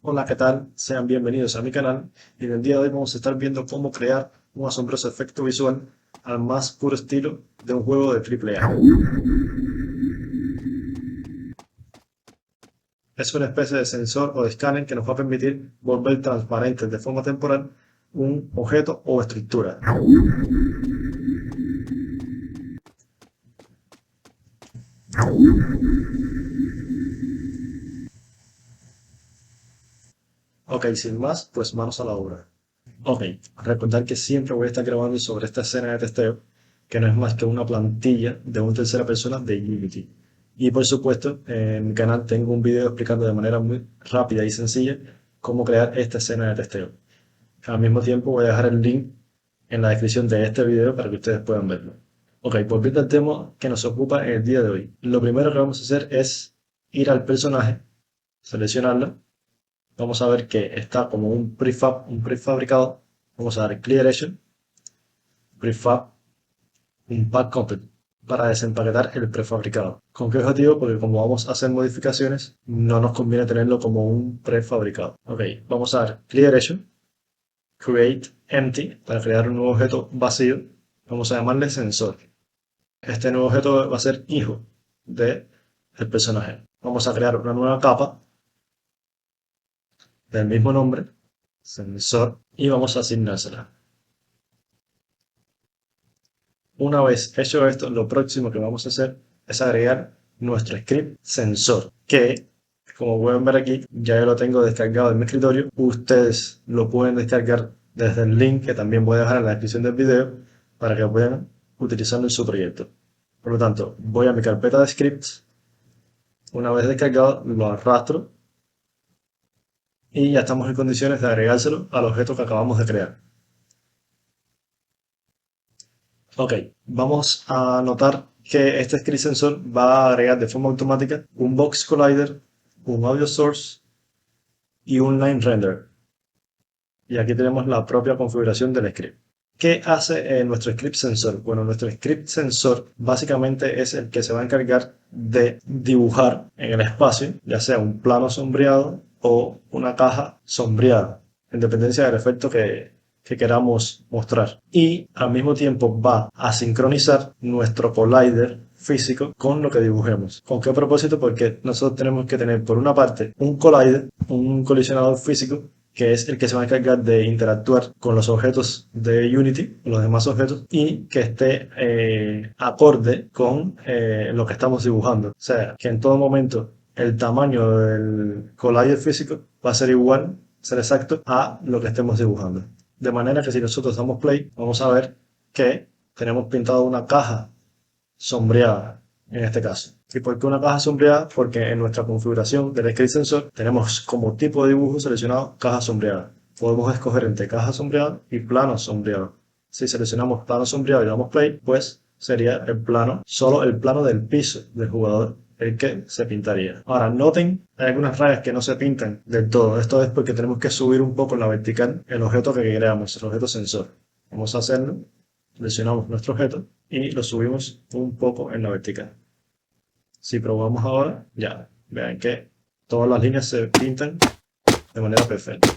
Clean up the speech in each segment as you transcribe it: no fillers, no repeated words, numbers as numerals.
Hola, ¿qué tal? Sean bienvenidos a mi canal y en el día de hoy vamos a estar viendo cómo crear un asombroso efecto visual al más puro estilo de un juego de AAA. Es una especie de sensor o de escáner que nos va a permitir volver transparente de forma temporal un objeto o estructura. Ok, sin más, pues manos a la obra. Ok, recordar que siempre voy a estar grabando sobre esta escena de testeo, que no es más que una plantilla de una tercera persona de Unity. Y por supuesto, en mi canal tengo un video explicando de manera muy rápida y sencilla cómo crear esta escena de testeo. Al mismo tiempo voy a dejar el link en la descripción de este video para que ustedes puedan verlo. Ok, volviendo al tema que nos ocupa en el día de hoy. Lo primero que vamos a hacer es ir al personaje, seleccionarlo. Vamos a ver que está como un prefabricado. Vamos a dar Clear Prefab, un pack complete para desempaquetar el prefabricado. ¿Con qué objetivo? Porque como vamos a hacer modificaciones, no nos conviene tenerlo como un prefabricado. Ok, vamos a dar Clear Create Empty para crear un nuevo objeto vacío. Vamos a llamarle sensor. Este nuevo objeto va a ser hijo del personaje. Vamos a crear una nueva capa del mismo nombre, sensor, y vamos a asignársela. Una vez hecho esto, lo próximo que vamos a hacer es agregar nuestro script sensor, que como pueden ver aquí, ya yo lo tengo descargado en mi escritorio. Ustedes lo pueden descargar desde el link que también voy a dejar en la descripción del video para que puedan utilizarlo en su proyecto. Por lo tanto, voy a mi carpeta de scripts. Una vez descargado, lo arrastro y ya estamos en condiciones de agregárselo al objeto que acabamos de crear. Ok, vamos a notar que este script sensor va a agregar de forma automática un box collider, un audio source y un line render. Y aquí tenemos la propia configuración del script. ¿Qué hace nuestro script sensor? Bueno, nuestro script sensor básicamente es el que se va a encargar de dibujar en el espacio, ya sea un plano sombreado o una caja sombreada, en dependencia del efecto que queramos mostrar. Y al mismo tiempo va a sincronizar nuestro collider físico con lo que dibujemos. ¿Con qué propósito? Porque nosotros tenemos que tener por una parte un collider, un colisionador físico, que es el que se va a encargar de interactuar con los objetos de Unity, con los demás objetos, y que esté acorde con lo que estamos dibujando. O sea, que en todo momento el tamaño del collider físico va a ser igual, ser exacto, a lo que estemos dibujando. De manera que si nosotros damos play, vamos a ver que tenemos pintado una caja sombreada en este caso. ¿Y por qué una caja sombreada? Porque en nuestra configuración del Script Sensor tenemos como tipo de dibujo seleccionado caja sombreada. Podemos escoger entre caja sombreada y plano sombreado. Si seleccionamos plano sombreado y damos play, pues sería el plano, solo el plano del piso del jugador el que se pintaría. Ahora, noten, hay algunas rayas que no se pintan del todo. Esto es porque tenemos que subir un poco en la vertical el objeto que creamos, el objeto sensor. Vamos a hacerlo. Seleccionamos nuestro objeto y lo subimos un poco en la vertical. Si probamos ahora, ya, vean que todas las líneas se pintan de manera perfecta.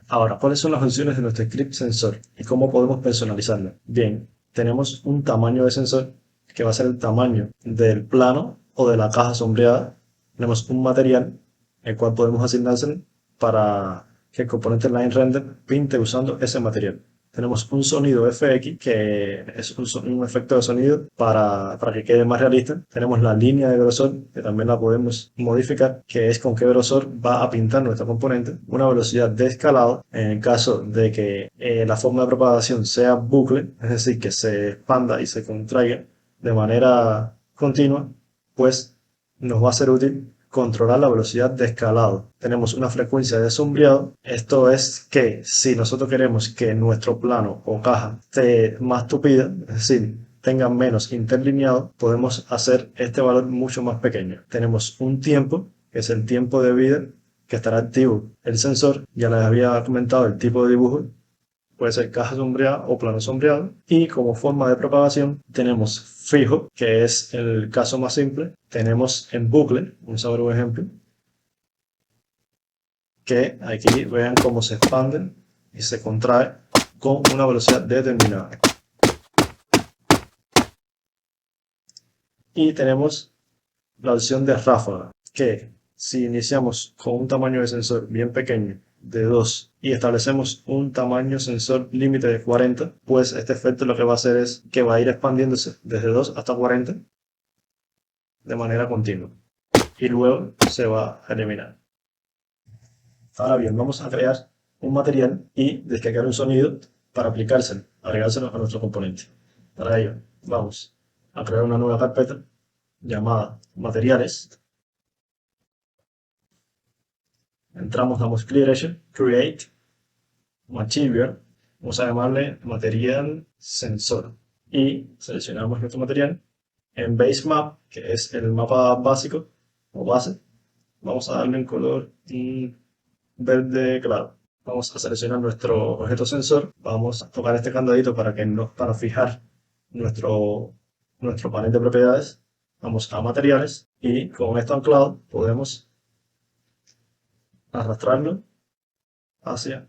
Ahora, ¿cuáles son las funciones de nuestro script sensor y cómo podemos personalizarlo? Bien, tenemos un tamaño de sensor que va a ser el tamaño del plano o de la caja sombreada. Tenemos un material el cual podemos asignárselo para que el componente line render pinte usando ese material. Tenemos un sonido FX, que es un efecto de sonido para que quede más realista. Tenemos la línea de grosor, que también la podemos modificar, que es con qué grosor va a pintar nuestro componente. Una velocidad de escalado, en el caso de que la forma de propagación sea bucle, es decir, que se expanda y se contraiga de manera continua, pues nos va a ser útil controlar la velocidad de escalado. Tenemos una frecuencia de sombreado. Esto es que si nosotros queremos que nuestro plano o caja esté más tupida, es decir, tenga menos interlineado, podemos hacer este valor mucho más pequeño. Tenemos un tiempo, que es el tiempo de vida, que estará activo el sensor. Ya les había comentado el tipo de dibujo. Puede ser caja sombreada o plano sombreado. Y como forma de propagación tenemos fijo, que es el caso más simple. Tenemos en bucle, vamos a ver un ejemplo. que aquí vean cómo se expande y se contrae con una velocidad determinada. Y tenemos la opción de ráfaga, que si iniciamos con un tamaño de sensor bien pequeño de 2 y establecemos un tamaño sensor límite de 40, pues este efecto lo que va a hacer es que va a ir expandiéndose desde 2 hasta 40 de manera continua y luego se va a eliminar. Ahora bien, vamos a crear un material y descargar un sonido para aplicárselo, agregárselo a nuestro componente. Para ello, vamos a crear una nueva carpeta llamada materiales. Entramos, damos clear edge, create, material, vamos a llamarle material sensor y seleccionamos nuestro material. En base map, que es el mapa básico o base, vamos a darle un color verde claro. Vamos a seleccionar nuestro objeto sensor, vamos a tocar este candadito para fijar nuestro panel de propiedades. Vamos a materiales y con esto anclado podemos arrastrarlo hacia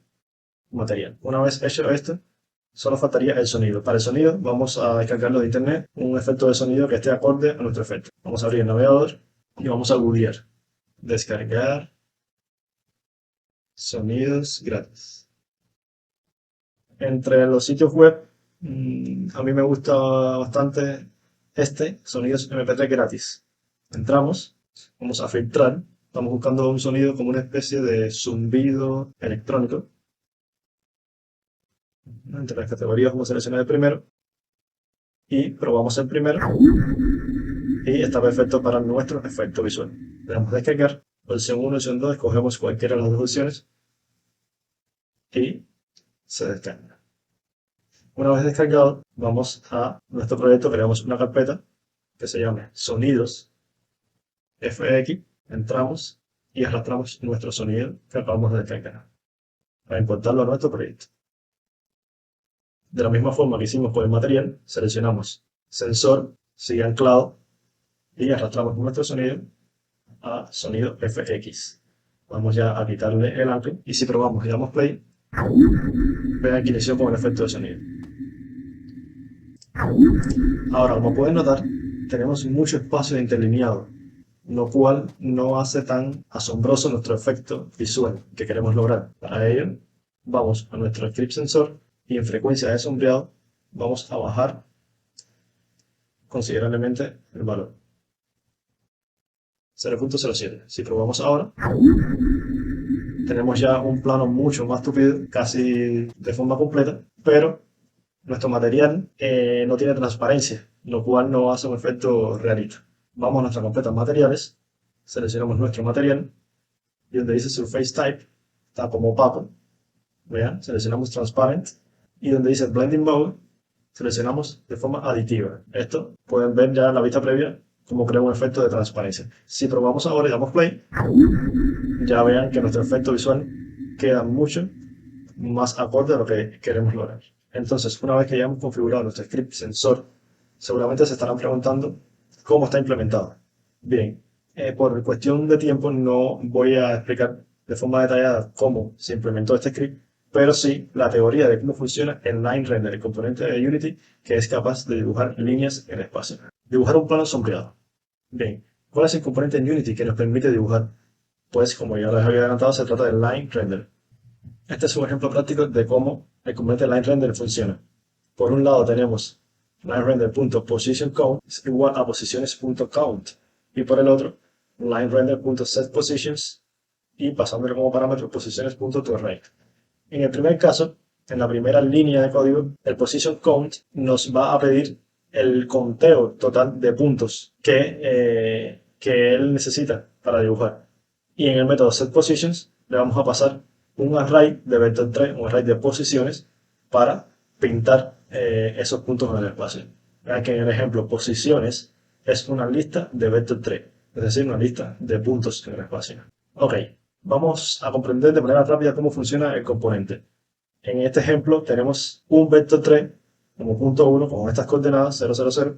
material. Una vez hecho esto, solo faltaría el sonido. Para el sonido vamos a descargarlo de internet, un efecto de sonido que esté acorde a nuestro efecto. Vamos a abrir el navegador y vamos a googlear. Descargar sonidos gratis. Entre los sitios web, a mí me gusta bastante sonidos MP3 gratis. Entramos, vamos a filtrar, estamos buscando un sonido como una especie de zumbido electrónico. Entre las categorías vamos a seleccionar el primero y probamos el primero y está perfecto para nuestro efecto visual. Le damos a descargar, opción 1, opción 2, escogemos cualquiera de las dos opciones y se descarga. Una vez descargado, vamos a nuestro proyecto, creamos una carpeta que se llama Sonidos FX, entramos y arrastramos nuestro sonido que acabamos de descargar para importarlo a nuestro proyecto. De la misma forma que hicimos con el material, seleccionamos sensor, sigue anclado y arrastramos nuestro sonido a sonido FX. Vamos ya a quitarle el ancla y si probamos y damos play, vean que inició con el efecto de sonido. Ahora, como pueden notar, tenemos mucho espacio interlineado, lo cual no hace tan asombroso nuestro efecto visual que queremos lograr. Para ello, vamos a nuestro script sensor y en frecuencia de sombreado vamos a bajar considerablemente el valor. 0.07. Si probamos ahora, tenemos ya un plano mucho más tupido, casi de forma completa, pero nuestro material no tiene transparencia, lo cual no hace un efecto realista. Vamos a nuestra carpeta materiales, seleccionamos nuestro material y donde dice Surface Type está como opaco. Vean, seleccionamos Transparent y donde dice Blending Mode seleccionamos de forma aditiva. Esto pueden ver ya en la vista previa cómo crea un efecto de transparencia. Si probamos ahora y damos play, ya vean que nuestro efecto visual queda mucho más acorde a lo que queremos lograr. Entonces, una vez que ya hemos configurado nuestro script sensor, seguramente se estarán preguntando cómo está implementado. Bien, por cuestión de tiempo no voy a explicar de forma detallada cómo se implementó este script, pero sí la teoría de cómo funciona el Line Render, el componente de Unity que es capaz de dibujar líneas en el espacio. Dibujar un plano sombreado. Bien, ¿cuál es el componente en Unity que nos permite dibujar? Pues como ya les había adelantado, se trata del Line Render. Este es un ejemplo práctico de cómo el componente Line Render funciona. Por un lado tenemos LineRender.PositionCount es igual a posiciones.count y por el otro LineRender.setPositions y pasándolo como parámetro posiciones.toArray. En el primer caso, en la primera línea de código, el PositionCount nos va a pedir el conteo total de puntos que él necesita para dibujar. Y en el método setPositions le vamos a pasar un array de vector 3, un array de posiciones para pintar esos puntos en el espacio. Vean que en el ejemplo posiciones es una lista de vector 3, es decir, una lista de puntos en el espacio. Ok, vamos a comprender de manera rápida cómo funciona el componente. En este ejemplo tenemos un vector 3 como punto 1 con estas coordenadas 0, 0, 0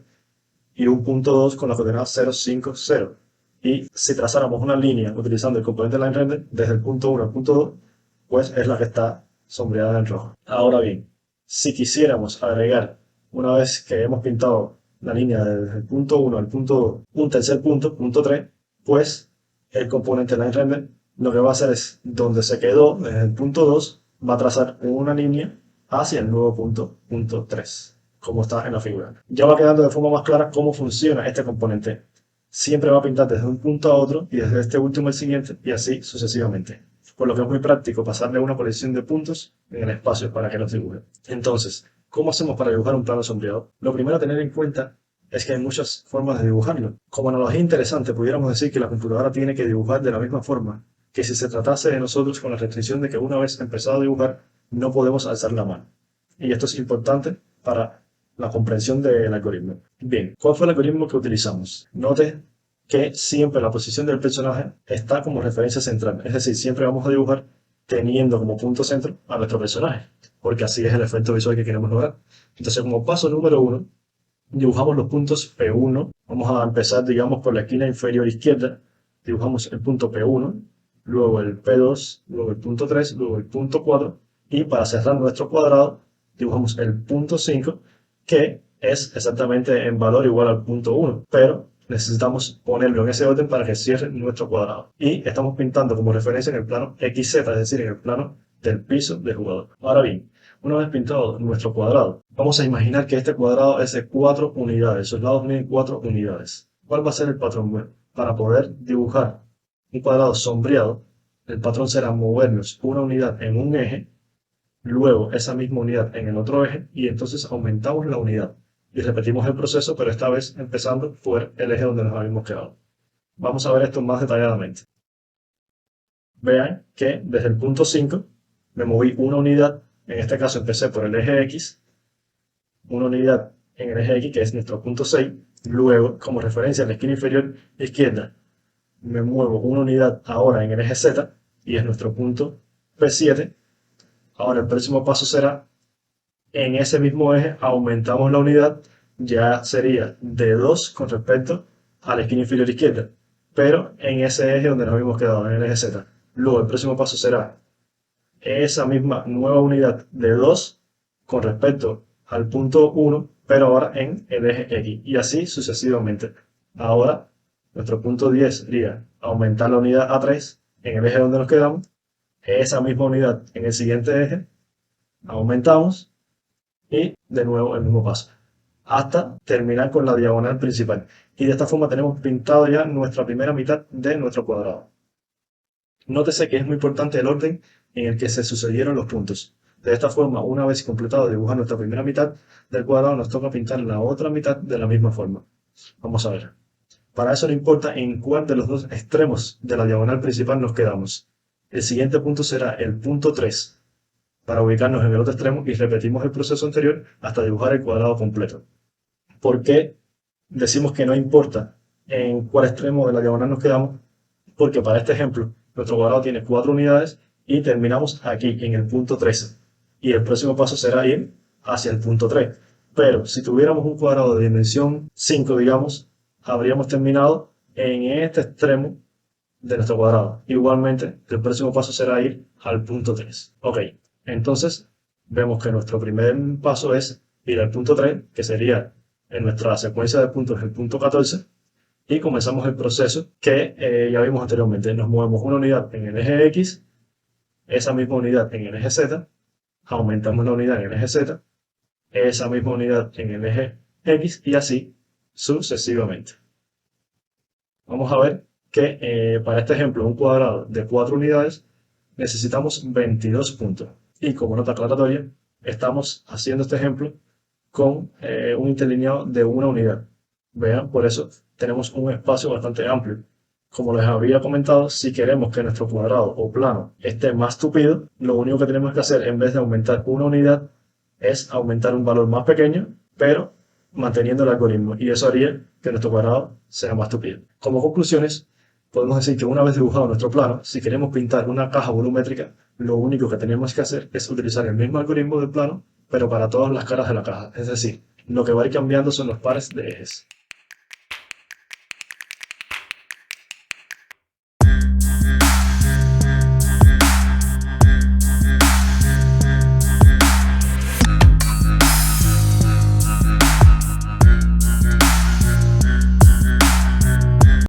y un punto 2 con las coordenadas 0, 5, 0. Y si trazáramos una línea utilizando el componente line render desde el punto 1 al punto 2, pues es la que está sombreada en rojo. Ahora bien, si quisiéramos agregar, una vez que hemos pintado la línea desde el punto 1 al punto 2, un tercer punto, punto 3, pues el componente line render lo que va a hacer es, donde se quedó desde el punto 2, va a trazar una línea hacia el nuevo punto, punto 3, como está en la figura. Ya va quedando de forma más clara cómo funciona este componente. Siempre va a pintar desde un punto a otro y desde este último al siguiente y así sucesivamente. Por lo que es muy práctico pasarle una colección de puntos en el espacio para que los dibuje. Entonces, ¿cómo hacemos para dibujar un plano sombreado? Lo primero a tener en cuenta es que hay muchas formas de dibujarlo. Como analogía interesante, pudiéramos decir que la computadora tiene que dibujar de la misma forma que si se tratase de nosotros, con la restricción de que una vez empezado a dibujar no podemos alzar la mano. Y esto es importante para la comprensión del algoritmo. Bien, ¿cuál fue el algoritmo que utilizamos? Note que siempre la posición del personaje está como referencia central, es decir, siempre vamos a dibujar teniendo como punto centro a nuestro personaje, porque así es el efecto visual que queremos lograr. Entonces, como paso número 1, dibujamos los puntos P1. Vamos a empezar, digamos, por la esquina inferior izquierda. Dibujamos el punto P1, luego el P2, luego el punto 3, luego el punto 4. Y para cerrar nuestro cuadrado, dibujamos el punto 5, que es exactamente en valor igual al punto 1. Pero necesitamos ponerlo en ese orden para que cierre nuestro cuadrado. Y estamos pintando como referencia en el plano XZ, es decir, en el plano del piso del jugador. Ahora bien, una vez pintado nuestro cuadrado, vamos a imaginar que este cuadrado es de 4 unidades, sus lados miden 4 unidades. ¿Cuál va a ser el patrón? Bueno, para poder dibujar un cuadrado sombreado, el patrón será movernos una unidad en un eje, luego esa misma unidad en el otro eje, y entonces aumentamos la unidad. Y repetimos el proceso, pero esta vez empezando por el eje donde nos habíamos quedado. Vamos a ver esto más detalladamente. Vean que desde el punto 5 me moví una unidad. En este caso empecé por el eje X, una unidad en el eje X, que es nuestro punto 6. Luego, como referencia en la esquina inferior izquierda, me muevo una unidad ahora en el eje Z, y es nuestro punto P7. Ahora el próximo paso será, en ese mismo eje, aumentamos la unidad, ya sería de 2 con respecto a la esquina inferior izquierda, pero en ese eje donde nos habíamos quedado, en el eje Z. Luego el próximo paso será esa misma nueva unidad de 2 con respecto al punto 1, pero ahora en el eje X, y así sucesivamente. Ahora, nuestro punto 10 sería aumentar la unidad a 3 en el eje donde nos quedamos, esa misma unidad en el siguiente eje, aumentamos, y de nuevo el mismo paso, hasta terminar con la diagonal principal. Y de esta forma tenemos pintado ya nuestra primera mitad de nuestro cuadrado. Nótese que es muy importante el orden en el que se sucedieron los puntos. De esta forma, una vez completado de dibujar nuestra primera mitad del cuadrado, nos toca pintar la otra mitad de la misma forma. Vamos a ver. Para eso no importa en cuál de los dos extremos de la diagonal principal nos quedamos. El siguiente punto será el punto 3, para ubicarnos en el otro extremo, y repetimos el proceso anterior hasta dibujar el cuadrado completo. ¿Por qué decimos que no importa en cuál extremo de la diagonal nos quedamos? Porque para este ejemplo, nuestro cuadrado tiene 4 unidades y terminamos aquí en el punto 13. Y el próximo paso será ir hacia el punto 3. Pero si tuviéramos un cuadrado de dimensión 5, digamos, habríamos terminado en este extremo de nuestro cuadrado. Igualmente, el próximo paso será ir al punto 3. Ok, entonces vemos que nuestro primer paso es ir al punto 3, que sería en nuestra secuencia de puntos el punto 14. Y comenzamos el proceso que ya vimos anteriormente. Nos movemos una unidad en el eje X, esa misma unidad en el eje Z, aumentamos la unidad en el eje Z, esa misma unidad en el eje X, y así sucesivamente. Vamos a ver que para este ejemplo, un cuadrado de 4 unidades, necesitamos 22 puntos. Y como nota aclaratoria, estamos haciendo este ejemplo con un interlineado de una unidad. Vean, por eso tenemos un espacio bastante amplio. Como les había comentado, si queremos que nuestro cuadrado o plano esté más tupido, lo único que tenemos que hacer, en vez de aumentar una unidad, es aumentar un valor más pequeño, pero manteniendo el algoritmo. Y eso haría que nuestro cuadrado sea más tupido. Como conclusiones, podemos decir que una vez dibujado nuestro plano, si queremos pintar una caja volumétrica, lo único que tenemos que hacer es utilizar el mismo algoritmo del plano, pero para todas las caras de la caja. Es decir, lo que va a ir cambiando son los pares de ejes.